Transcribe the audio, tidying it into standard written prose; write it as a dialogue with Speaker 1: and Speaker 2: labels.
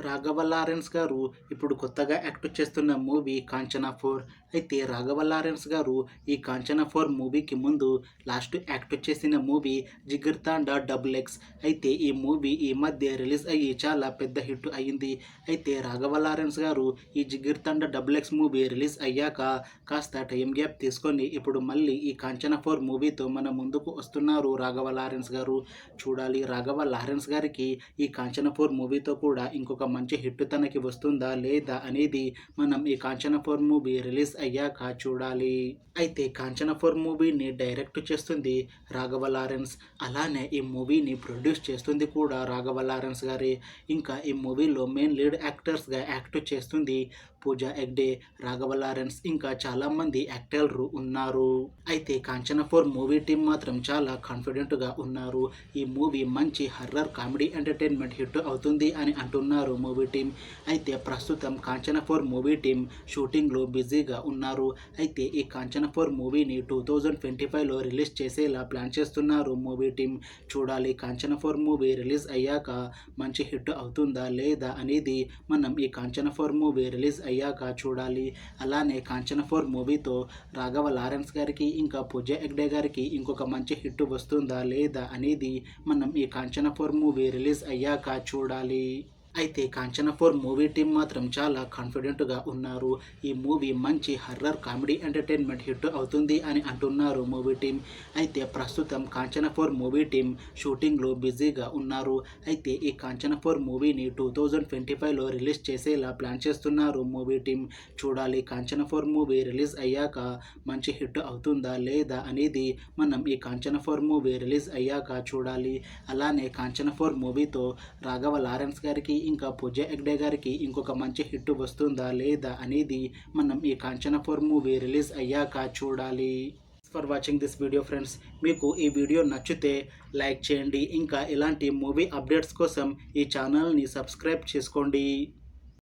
Speaker 1: Raghava Lawrence గారు ఇప్పుడు కొత్తగా యాక్ట్ చేస్తున్న మూవీ 'కాంచనా 4'. అయితే రాఘవ లారెన్స్ గారు ఈ 'కాంచనా 4' మూవీకి ముందు లాస్ట్ యాక్ట్ చేసిన మూవీ 'జిగర్ తాండా డబుల్ ఎక్స్'. అయితే ఈ మూవీ ఈ మధ్య రిలీజ్ అయ్యి చాలా పెద్ద హిట్ అయ్యింది. అయితే రాఘవ లారెన్స్ గారు ఈ 'జిగర్ తాండా డబుల్ ఎక్స్' మూవీ రిలీజ్ అయ్యాక కాస్త టైం గ్యాప్ తీసుకొని ఇప్పుడు మళ్ళీ ఈ 'కాంచనా 4' మూవీతో మన ముందుకు వస్తున్నారు రాఘవ లారెన్స్ గారు. చూడాలి రాఘవ లారెన్స్ గారికి ఈ 'కాంచనా 4' మూవీతో కూడా ఇంకొక మంచి హిట్ తనకి వస్తుందా లేదా అనేది మనం ఈ 'కాంచనా 4' మూవీ రిలీజ్ అయ్యాక చూడాలి. అయితే 'కాంచనా 4' మూవీని డైరెక్ట్ చేస్తుంది రాఘవ లారెన్స్. అలానే ఈ మూవీని ప్రొడ్యూస్ చేస్తుంది కూడా రాఘవ లారెన్స్ గారే. ఇంకా ఈ మూవీలో మెయిన్ లీడ్ యాక్టర్స్గా యాక్ట్ చేస్తుంది పూజా హెగ్డే, రాఘవ లారెన్స్, ఇంకా చాలామంది యాక్టర్లు ఉన్నారు. అయితే 'కాంచనా 4' మూవీ టీం మాత్రం చాలా కాన్ఫిడెంట్గా ఉన్నారు. ఈ మూవీ మంచి హర్రర్ కామెడీ ఎంటర్టైన్మెంట్ హిట్ అవుతుంది అని అంటున్నారు మూవీ టీం. అయితే ప్రస్తుతం 'కాంచనా 4' మూవీ టీం షూటింగ్లో బిజీగా ఉన్నారు. అయితే ఈ 'కాంచనా 4' మూవీని 2025లో రిలీజ్ చేసేలా ప్లాన్ చేస్తున్నారు మూవీ టీం. చూడాలి 'కాంచనా 4' మూవీ రిలీజ్ అయ్యాక మంచి హిట్ అవుతుందా లేదా అనేది మనం ఈ 'కాంచనా 4' మూవీ రిలీజ్ అయ్యాక చూడాలి. అలానే 'కాంచనా 4' మూవీతో రాఘవ లారెన్స్ గారికి ఇంకా పూజా హెగ్డే గారికి ఇంకొక మంచి హిట్ వస్తుందా లేదా అనేది మనం ఈ 'కాంచనా 4' మూవీ రిలీజ్ అయ్యాక చూడాలి. అయితే 'కాంచనా 4' మూవీ టీం మాత్రం చాలా కాన్ఫిడెంట్గా ఉన్నారు. ఈ మూవీ మంచి హర్రర్ కామెడీ ఎంటర్టైన్మెంట్ హిట్ అవుతుంది అని అంటున్నారు మూవీ టీం. అయితే ప్రస్తుతం 'కాంచనా 4' మూవీ టీం షూటింగ్లో బిజీగా ఉన్నారు. అయితే ఈ 'కాంచనా 4' మూవీని 2025లో రిలీజ్ చేసేలా ప్లాన్ చేస్తున్నారు మూవీ టీం. చూడాలి 'కాంచనా 4' మూవీ రిలీజ్ అయ్యాక మంచి హిట్ అవుతుందా లేదా అనేది మనం ఈ 'కాంచనా 4' మూవీ రిలీజ్ అయ్యాక చూడాలి. అలానే 'కాంచనా 4' మూవీతో రాఘవ లారెన్స్ గారికి ఇంకా పూజా హెగ్డే గారికి ఇంకొక మంచి హిట్ వస్తుందా లేదా అనేది మనం ఈ 'కాంచనా 4' మూవీ రిలీజ్ అయ్యాక చూడాలి. For watching this video friends. మీకు ఈ వీడియో నచ్చితే లైక్ చేయండి. ఇంకా ఇలాంటి మూవీ అప్డేట్స్ కోసం ఈ ఛానల్ని సబ్స్క్రైబ్ చేసుకోండి.